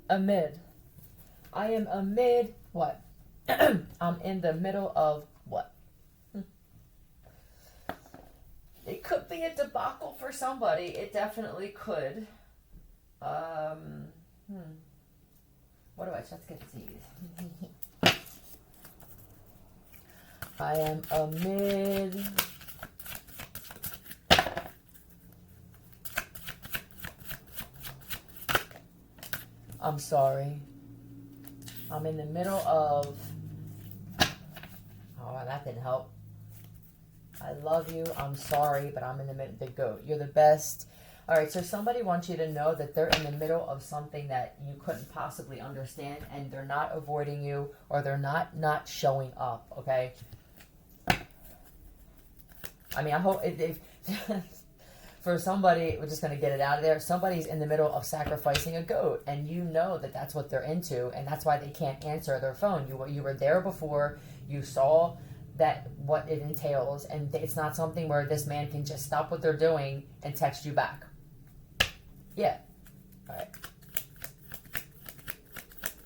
Amid. I am amid what? I'm in the middle of what? It could be a debacle for somebody. It definitely could. Um, What do I just get these? I am amid. I'm sorry. I'm in the middle of. Oh, that didn't help. I love you. I'm sorry, but I'm in the middle. The goat. You're the best. All right, so somebody wants you to know that they're in the middle of something that you couldn't possibly understand, and they're not avoiding you, or they're not showing up, okay? I mean, I hope if for somebody, we're just going to get it out of there. Somebody's in the middle of sacrificing a goat, and you know that that's what they're into, and that's why they can't answer their phone. You were there before. You saw that what it entails, and it's not something where this man can just stop what they're doing and text you back. Yeah. All right.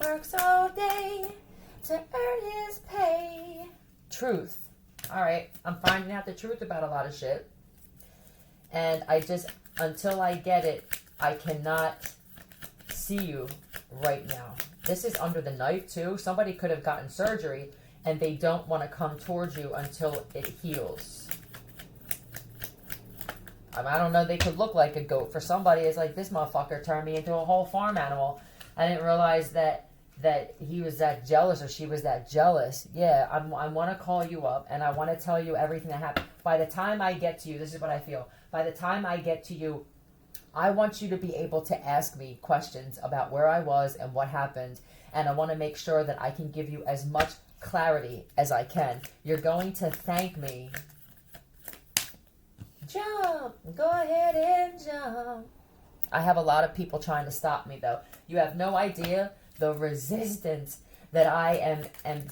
Works all day to earn his pay. Truth. All right. I'm finding out the truth about a lot of shit. And I just, until I get it, I cannot see you right now. This is under the knife, too. Somebody could have gotten surgery, and they don't want to come towards you until it heals. I don't know, they could look like a goat. For somebody, it's like, this motherfucker turned me into a whole farm animal. I didn't realize that he was that jealous, or she was that jealous. Yeah, I want to call you up, and I want to tell you everything that happened. By the time I get to you, this is what I feel. By the time I get to you, I want you to be able to ask me questions about where I was and what happened. And I want to make sure that I can give you as much clarity as I can. You're going to thank me. Jump! Go ahead and jump. I have a lot of people trying to stop me, though. You have no idea the resistance that I am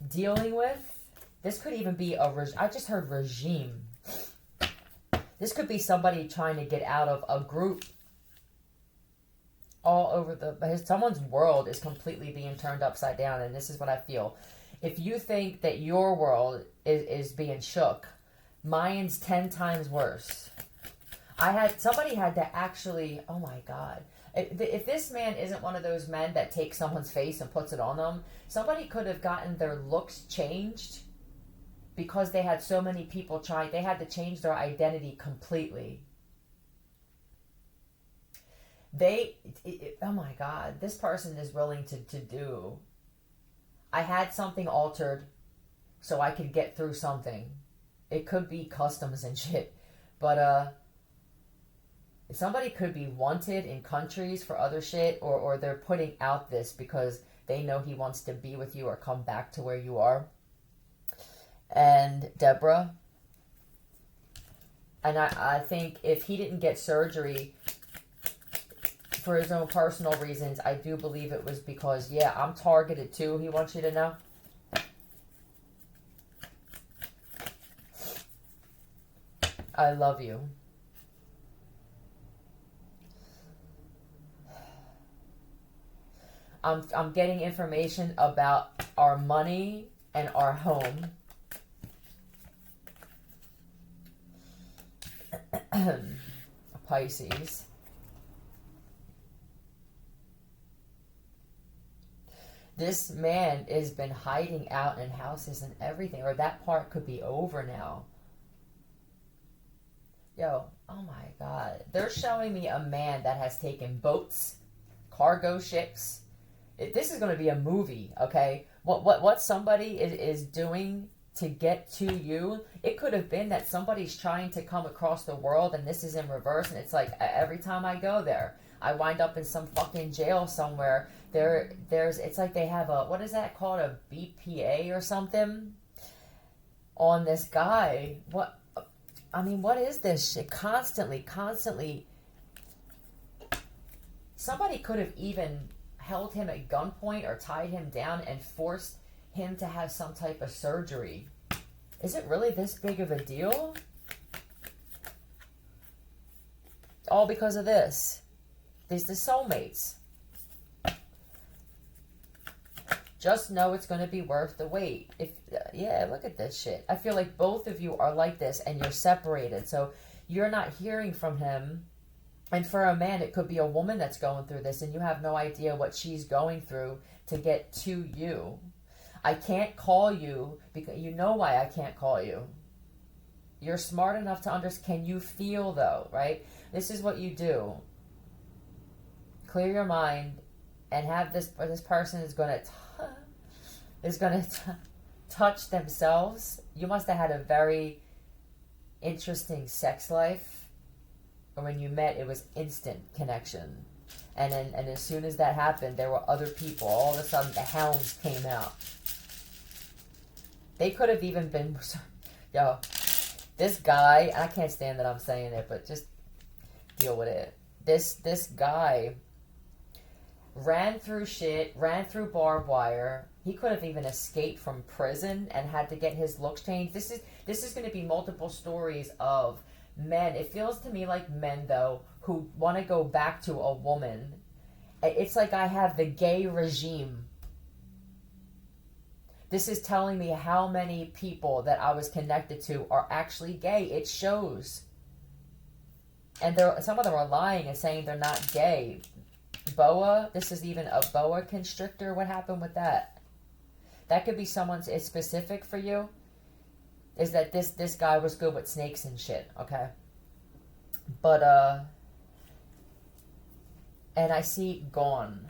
dealing with. This could even be I just heard regime. This could be somebody trying to get out of a group. All over someone's world is completely being turned upside down, and this is what I feel. If you think that your world is being shook, mine's 10 times worse. Somebody had to actually, oh my God. If this man isn't one of those men that takes someone's face and puts it on them, somebody could have gotten their looks changed because they had so many people trying. They had to change their identity completely. Oh my God, this person is willing to do. I had something altered so I could get through something. It could be customs and shit. But somebody could be wanted in countries for other shit, or they're putting out this because they know he wants to be with you or come back to where you are. And Deborah, and I think if he didn't get surgery for his own personal reasons, I do believe it was because, yeah, I'm targeted too, he wants you to know. I love you. I'm getting information about our money and our home. Pisces. This man has been hiding out in houses and everything, or that part could be over now. Yo, oh my God. They're showing me a man that has taken boats, cargo ships. This is going to be a movie, okay? What somebody is doing to get to you, it could have been that somebody's trying to come across the world, and this is in reverse, and it's like every time I go there, I wind up in some fucking jail somewhere. It's like they have what is that called? A BPA or something on this guy. What is this shit? Constantly. Somebody could have even held him at gunpoint or tied him down and forced him to have some type of surgery. Is it really this big of a deal? All because of this. These the soulmates. Just know it's going to be worth the wait. Yeah, look at this shit. I feel like both of you are like this and you're separated. So you're not hearing from him. And for a man, it could be a woman that's going through this and you have no idea what she's going through to get to you. I can't call you because you know why I can't call you. You're smart enough to understand. Can you feel though, right? This is what you do. Clear your mind and have this person is going to touch themselves. You must have had a very interesting sex life. Or when you met, it was instant connection. And as soon as that happened, there were other people. All of a sudden, the hounds came out. They could have even been... Yo, this guy... I can't stand that I'm saying it, but just deal with it. This guy ran through shit, ran through barbed wire. He could have even escaped from prison and had to get his looks changed. This is going to be multiple stories of men. It feels to me like men, though, who want to go back to a woman. It's like I have the gay regime. This is telling me how many people that I was connected to are actually gay. It shows. And some of them are lying and saying they're not gay. Boa, this is even a boa constrictor. What happened with that? That could be someone's, it's specific for you. Is that this guy was good with snakes and shit, okay? But, and I see gone.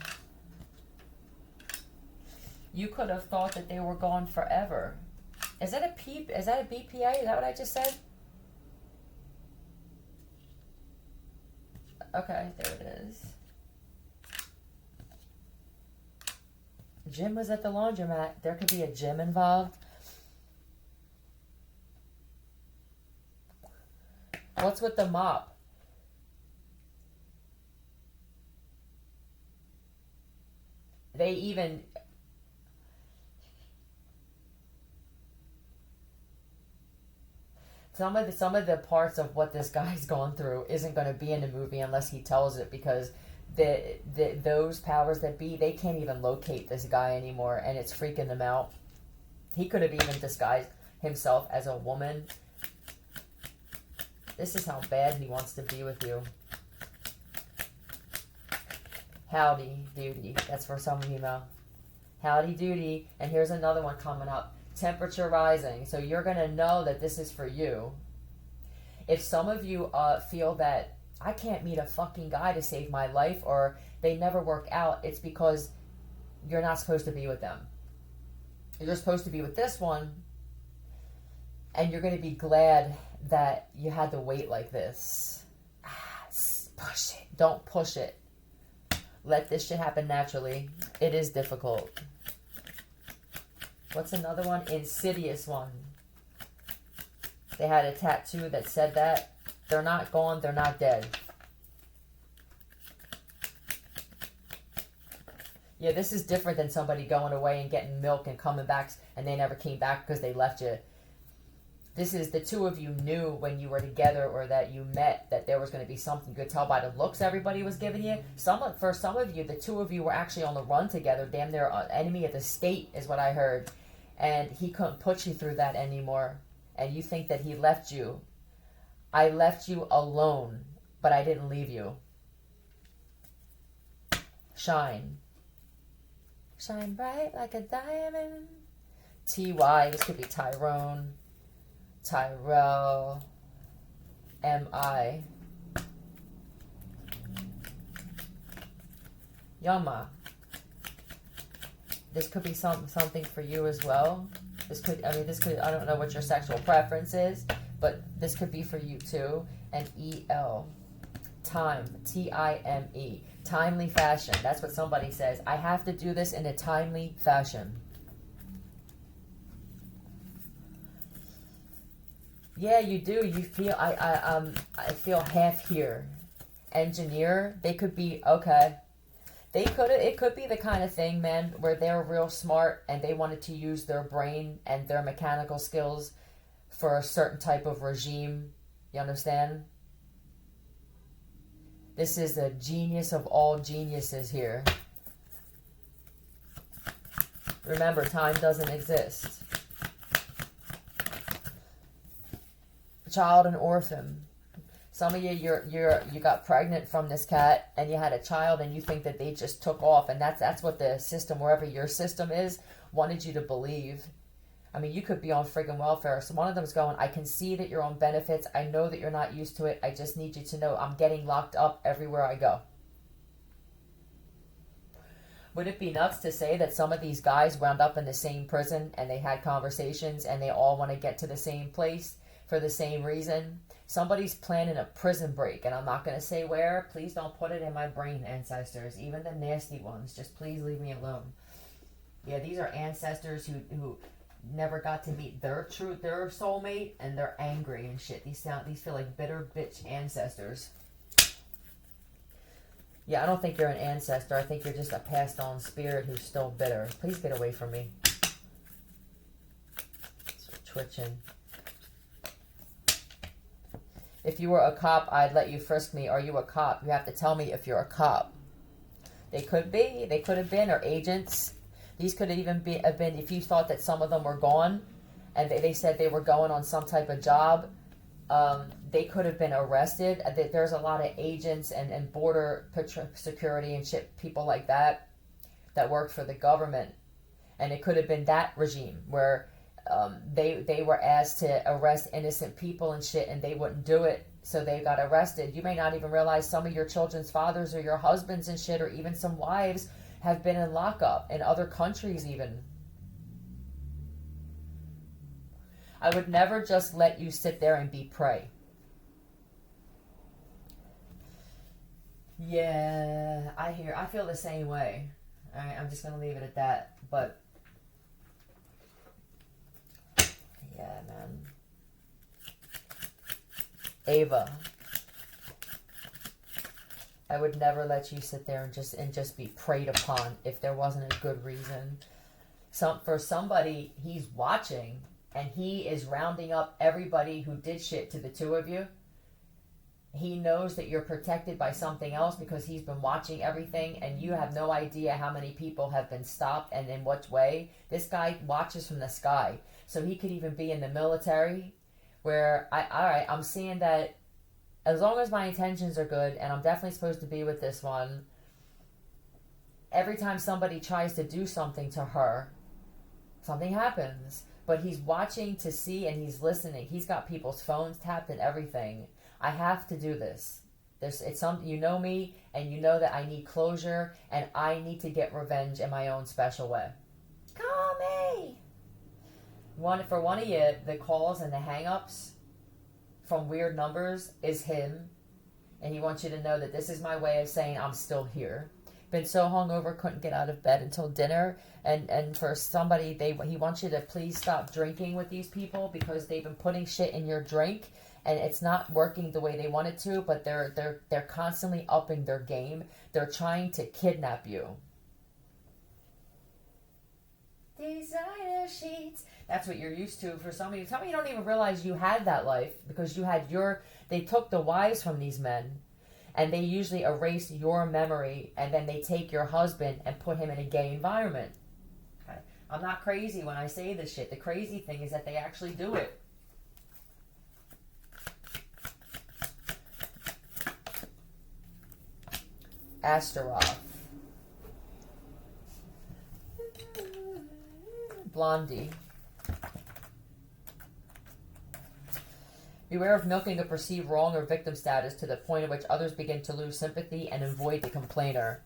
You could have thought that they were gone forever. Is that a BPA? Is that what I just said? Okay, there it is. Jim was at the laundromat. There could be a Jim involved. What's with the mop? They even... Some of the parts of what this guy's gone through isn't going to be in the movie unless he tells it, because those powers that be, they can't even locate this guy anymore, and it's freaking them out. He could have even disguised himself as a woman. This is how bad he wants to be with you. Howdy doody. That's for some female. Howdy doody. And here's another one coming up. Temperature rising. So you're going to know that this is for you. If some of you feel that I can't meet a fucking guy to save my life, or they never work out, it's because you're not supposed to be with them. You're supposed to be with this one, and you're going to be glad that you had to wait like this. Push it. Don't push it. Let this shit happen naturally. It is difficult. What's another one? Insidious one. They had a tattoo that said that. They're not gone, they're not dead. Yeah, this is different than somebody going away and getting milk and coming back and they never came back because they left you. This is the two of you knew when you were together or that you met that there was going to be something. You could tell by the looks everybody was giving you. For some of you, the two of you were actually on the run together. Damn near enemy of the state is what I heard. And he couldn't put you through that anymore. And you think that he left you. I left you alone, but I didn't leave you. Shine. Shine bright like a diamond. T.Y. This could be Tyrone. Tyrell. M.I. Yama. This could be something for you as well. This could, I don't know what your sexual preference is, but this could be for you too. And E.L. Time. T-I-M-E. Timely fashion. That's what somebody says. I have to do this in a timely fashion. Yeah, you do. You feel, I feel half here. Engineer. They could be, okay. It could be the kind of thing, man, where they're real smart and they wanted to use their brain and their mechanical skills for a certain type of regime. You understand? This is a genius of all geniuses here. Remember, time doesn't exist. Child and orphan. Some of you, you got pregnant from this cat, and you had a child, and you think that they just took off, and that's what the system, wherever your system is, wanted you to believe. I mean, you could be on friggin' welfare. So one of them's going, I can see that you're on benefits. I know that you're not used to it. I just need you to know I'm getting locked up everywhere I go. Would it be nuts to say that some of these guys wound up in the same prison and they had conversations and they all want to get to the same place for the same reason? Somebody's planning a prison break, and I'm not going to say where. Please don't put it in my brain, ancestors. Even the nasty ones. Just please leave me alone. Yeah, these are ancestors who never got to meet their soulmate, and they're angry and shit. These feel like bitter bitch ancestors. Yeah, I don't think you're an ancestor. I think you're just a passed on spirit who's still bitter. Please get away from me. It's twitching. If you were a cop, I'd let you frisk me. Are you a cop? You have to tell me if you're a cop. They could be. They could have been, or agents. These could even have been, if you thought that some of them were gone, and they said they were going on some type of job, they could have been arrested. There's a lot of agents and border security and shit, people like that worked for the government. And it could have been that regime where they were asked to arrest innocent people and shit, and they wouldn't do it, so they got arrested. You may not even realize some of your children's fathers or your husbands and shit, or even some wives, have been in lockup in other countries even. I would never just let you sit there and be prey. Yeah, I feel the same way. All right, I'm just going to leave it at that. But yeah, man. Ava, I would never let you sit there and just be preyed upon if there wasn't a good reason. For somebody, he's watching and he is rounding up everybody who did shit to the two of you. He knows that you're protected by something else because he's been watching everything, and you have no idea how many people have been stopped and in what way. This guy watches from the sky. So he could even be in the military where, I'm seeing that as long as my intentions are good, and I'm definitely supposed to be with this one, every time somebody tries to do something to her, something happens. But he's watching to see, and he's listening. He's got people's phones tapped and everything. I have to do this. It's something, you know me, and you know that I need closure, and I need to get revenge in my own special way. Call me! For one of you, the calls and the hang-ups from weird numbers is him, and he wants you to know that this is my way of saying I'm still here. Been so hungover, couldn't get out of bed until dinner, and for somebody, he wants you to please stop drinking with these people because they've been putting shit in your drink, and it's not working the way they want it to, but they're constantly upping their game. They're trying to kidnap you. Designer sheets. That's what you're used to for some of you. Some of you don't even realize you had that life because they took the wives from these men, and they usually erase your memory, and then they take your husband and put him in a gay environment. Okay? I'm not crazy when I say this shit. The crazy thing is that they actually do it. Astaroth. Blondie. Beware of milking a perceived wrong or victim status to the point at which others begin to lose sympathy and avoid the complainer.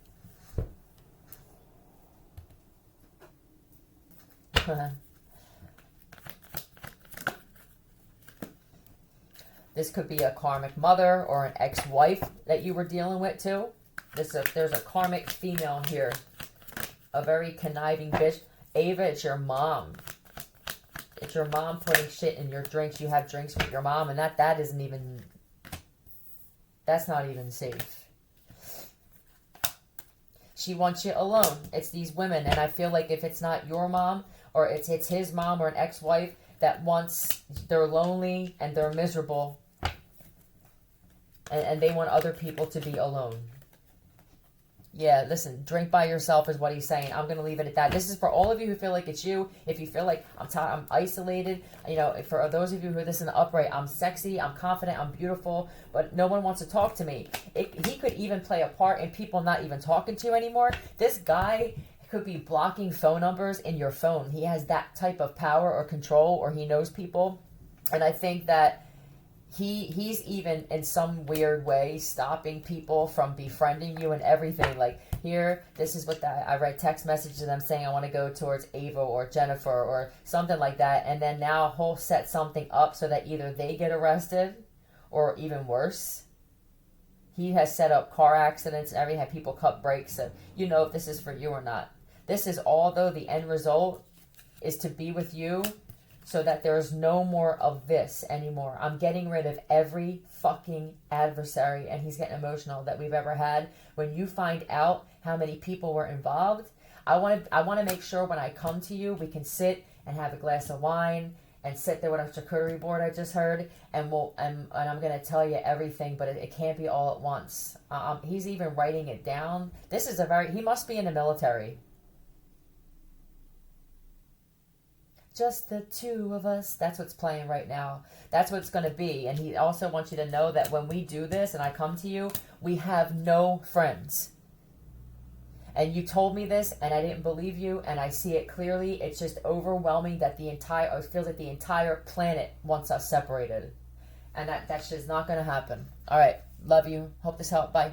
This could be a karmic mother or an ex-wife that you were dealing with too. There's a karmic female here. A very conniving bitch. Ava, it's your mom. It's your mom putting shit in your drinks. You have drinks with your mom, and that isn't even... That's not even safe. She wants you alone. It's these women, and I feel like if it's not your mom, or it's his mom or an ex-wife that they're lonely and they're miserable, and they want other people to be alone. Yeah, listen, drink by yourself is what he's saying. I'm going to leave it at that. This is for all of you who feel like it's you. If you feel like I'm isolated, you know, for those of you who listen to Upright, I'm sexy, I'm confident, I'm beautiful, but no one wants to talk to me. He could even play a part in people not even talking to you anymore. This guy could be blocking phone numbers in your phone. He has that type of power or control, or he knows people. And I think that he's even in some weird way stopping people from befriending you and everything. Like, here, this is what I write text messages to them saying I want to go towards Ava or Jennifer or something like that, and then now he'll set something up so that either they get arrested or even worse. He has set up car accidents and everything, had people cut brakes, so you know if this is for you or not. This is all, though, the end result is to be with you so that there's no more of this anymore. I'm getting rid of every fucking adversary, and he's getting emotional, that we've ever had. When you find out how many people were involved, I want to make sure when I come to you, we can sit and have a glass of wine and sit there with a charcuterie board I just heard, and I'm going to tell you everything, but it can't be all at once. He's even writing it down. This is he must be in the military. Just the two of us. That's what's playing right now. That's what it's going to be. And he also wants you to know that when we do this and I come to you, we have no friends. And you told me this and I didn't believe you, and I see it clearly. It's just overwhelming that it feels like the entire planet wants us separated. And that's just not going to happen. All right. Love you. Hope this helped. Bye.